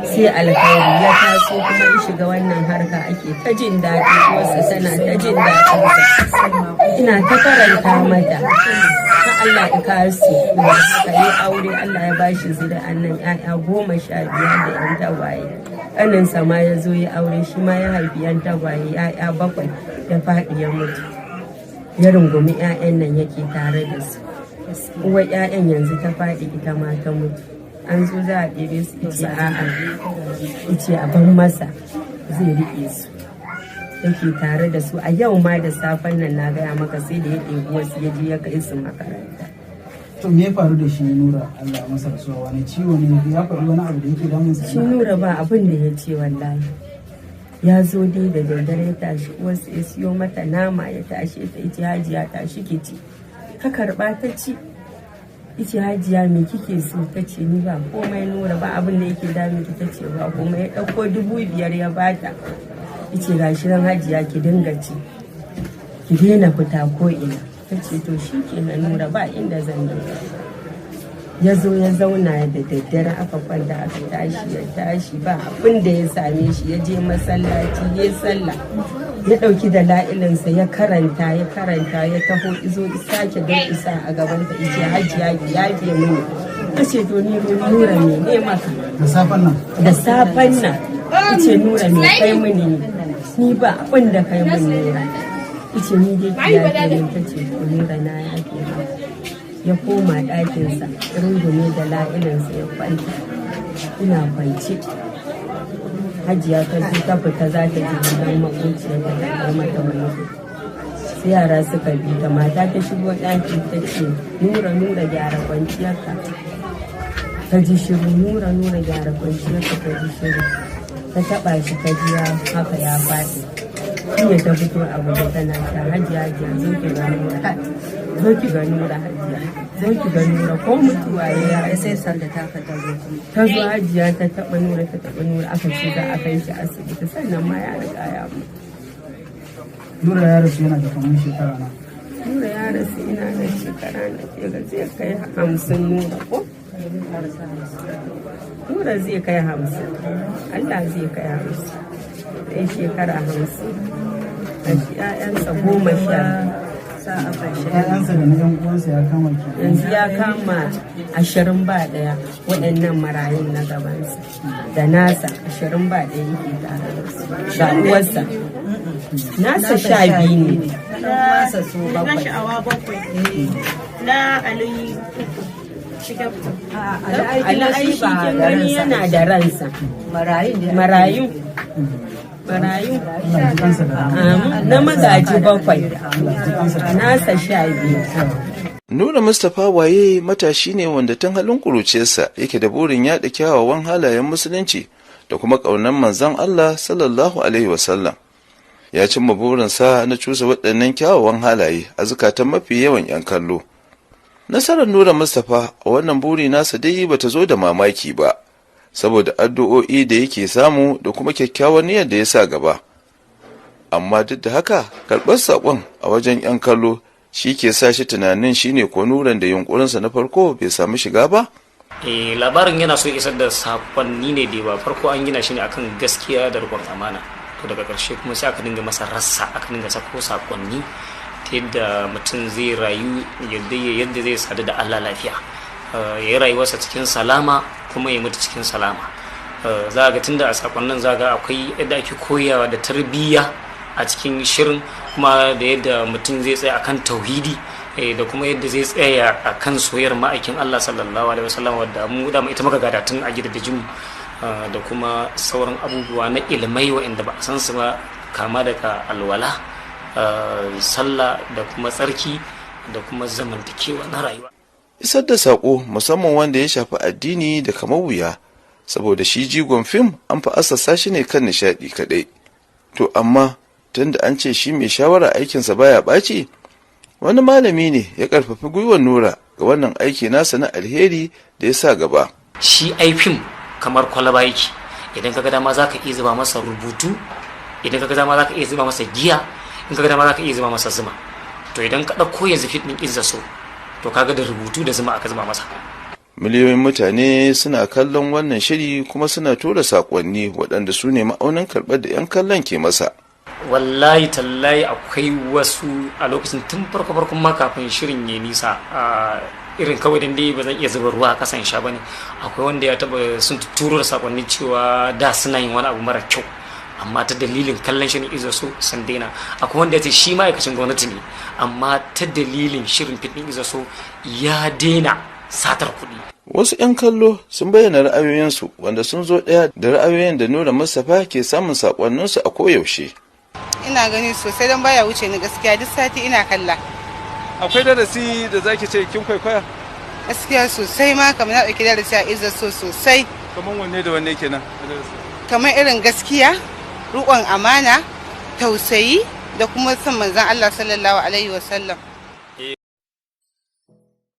sai alkhairi ya taso kuma ya shiga wannan harka ake ta jin daɗi, wasu tana ta jin daɗi, ina ta karanta mata ta Allah ya kasu haka yi aure. Allah ya bashi zuri'an nan 'ya'ya 15 da 'yan tagwaye. Ƙaninsa ma ya zo ya aure, shi ma ya haifi 'yan tagwaye 'ya'ya 7 da faɗi ya mutu. Ya rungumi 'ya'yan nan yake tare da su. Uwar 'ya'yan yanzu ta faɗi, ita ma ta mutu. An zo za a ɗebe su, ice a'a, ice a ban masa zai riƙe su, yake tare da su. A yau ma da safen nan na gaya maka sai da ya ɗebi wasu ya je ya kai su makaranta. To me ya faru da shi Nura, Allah masa rasuwa, wani ciwo ne ya faru, wani abu da yake damun sa? Shi Nura ba abin da ya ce wallahi. Ya zo dai da daddare ya tashi, wasu ya siyo mata nama ya tashi ta, ita Hajiya tashi ki ci. Ta karɓa ta ci. Ice Hajiya me kike so? Ta ce ni ba komai Nura, ba abin da yake damun ki. Ta ce ba komai. Ya ɗauko 5,000 ya bata. Ice gashi nan Hajiya ki dinga ci, ki daina fita ko ina. Ta ce to shi kenan Nura, ba inda zan je. Ya zo ya zauna da daddare aka kwanta aka tashi, ya tashi ba abin da ya same shi. Ya je masallaci ya sallah, ya ɗauki da la'ilinsa ya karanta ya taho izo sake don isa a gaban ta. Ice Hajiya ki yafe mini. Ta ce to ni Nura me ne maka? Da safen nan Ice Nura me kai mini? Ni ba abin da kai mini Nura. Ice ni dai ki yafe mini. Ta ce to Nura na yafe maka. Ya koma ɗakinsa, rungume da la'ilinsa ya kwanta. Ina kwance. Hajiya ta zo ta fita za ta ji gidan makociyar da ta mata wani. Sai yara suka bi ta, mata ta shigo ɗaki ta ce Nura gyara kwanciyarka. Ta ji shiru, Nura gyara kwanciyarka. Ta ji shiru, ta taɓa shi ta ji haka ya faɗi. Iya ta fito a waje tana ta Hajiya zo ki ga Nura, zo ki ga Nura Hajiya, zo ki ga Nura ko mutuwa ya sai sanda ta ka zo. Ta zo Hajiya ta taɓa Nura aka ce za a kai shi asibiti, sannan ma ya riga ya mutu. Nura ya rasu yana da kamar shekara na? Nura ya rasu ina da shekara na ke ga zai kai 50 Nura ko? Nura zai kai 50, Allah zai kai 50. Ɗan shekara 50. A shi 'ya'yansa 10. ‘Ya'yansa da na ‘yan uwansa ya kama ki? Yanzu ya kama 20 ba ɗaya, waɗannan marayun na gabansa. Da nasa 20 ba ɗaya yake tare da su. Da uwarsa. Nasa 12 ne. Nasa su bakwai. Na sha'awa 7. Na Aliyu. Al'ayi shi kin gani yana da ransa. Marayu. Na magaji 7, nasa 12. Nura Mustapha Waye matashi ne wanda tun halin ƙuruciyarsa yake da burin yaɗa kyawawan halayen musulunci da kuma ƙaunar manzon Allah sallallahu alaihi wasallam. Ya cimma burinsa na cusa waɗannan kyawawan halaye a zukatan mafi yawan 'yan kallo. Nasarar Nura Mustapha a wannan buri nasa dai bata zo da mamaki ba, saboda addu'o'i da yake samu da kuma kyakkyawar niyyar da ya sa gaba. Amma duk da haka, karɓar saƙon a wajen 'yan kallo shi ke sa shi tunanin shine ko Nuran da yunƙurinsa na farko bai samu shiga ba? Labarin yana so isar da saƙonni ne da ba farko an gina shi ne akan gaskiya da riƙon amana. To daga ƙarshe kuma sai aka dinga masa rassa, aka dinga sako saƙonni ta yadda mutum zai rayu yadda zai sadu da Allah lafiya. Ya yi rayuwarsa cikin salama kuma ya mutu cikin salama. Za ga tunda a sakonnin za ga akwai yadda ake koyawa da tarbiyya a cikin shirin, kuma da yadda mutum zai tsaya akan tauhidi da kuma yadda zai tsaya akan soyayyar ma'aikin Allah sallallahu alaihi wasallam, wadda mu da ita muka gada tun a gidajen mu, da kuma sauran abubuwa na ilmai wa'anda ba a san su ba, kama daga alwala, sallah da kuma tsarki da kuma zamantakewa na rayuwa. Isar da saƙo musamman wanda ya shafi addini da kamar wuya, saboda shi jigon fim an fi assasa shi ne kan nishaɗi kaɗai. To amma tunda an ce shi mai shawara aikinsa baya ɓaci, wani malami ne ya ƙarfafi gwiwar Nura ga wannan aiki nasa na alheri da ya sa gaba. Shi ai fim kamar kwalaba yake, idan kaga dama za ka iya zuba masa rubutu, idan kaga dama za ka iya zuba masa giya, in kaga dama za ka iya zuba masa zuma. To idan ka ɗauko yanzu fit ɗin Izza So, to kaga da rubutu da zuma aka zuba masa. miliyoyin mutane suna kallon wannan shiri kuma suna tura saƙonni waɗanda su ne ma'aunin karɓar da 'yan kallon ke masa. Wallahi tallahi akwai wasu a lokacin tun farko-farkon ma kafin shirin ya nisa irin kawai dan dai ba zan iya zuba ruwa a kasan sha bane. Akwai wanda ya taba sun turo da sakonni cewa da suna yin wani abu mara kyau amma ta dalilin kallon shirin Izza So sun daina. Akwai wanda ya ce shi ma'aikacin gwamnati ne amma ta dalilin shirin fit din Izza So ya daina satar kuɗi. Wasu 'yan kallo sun bayyana ra'ayoyinsu wanda sun zo ɗaya da ra'ayoyin da Nura Mustapha ke samun sakonninsu a koyaushe. Ina gani sosai don baya wuce ni gaskiya duk sati ina kalla. Akwai darasi da zaki ce kin kwaikwaya? Gaskiya sosai ma kamar na ɗauki darasi a Izza So sosai. Kamar wanne da wanne kenan? Kamar irin gaskiya, riƙon amana, tausayi da kuma son manzon Allah sallallahu alaihi wasallam.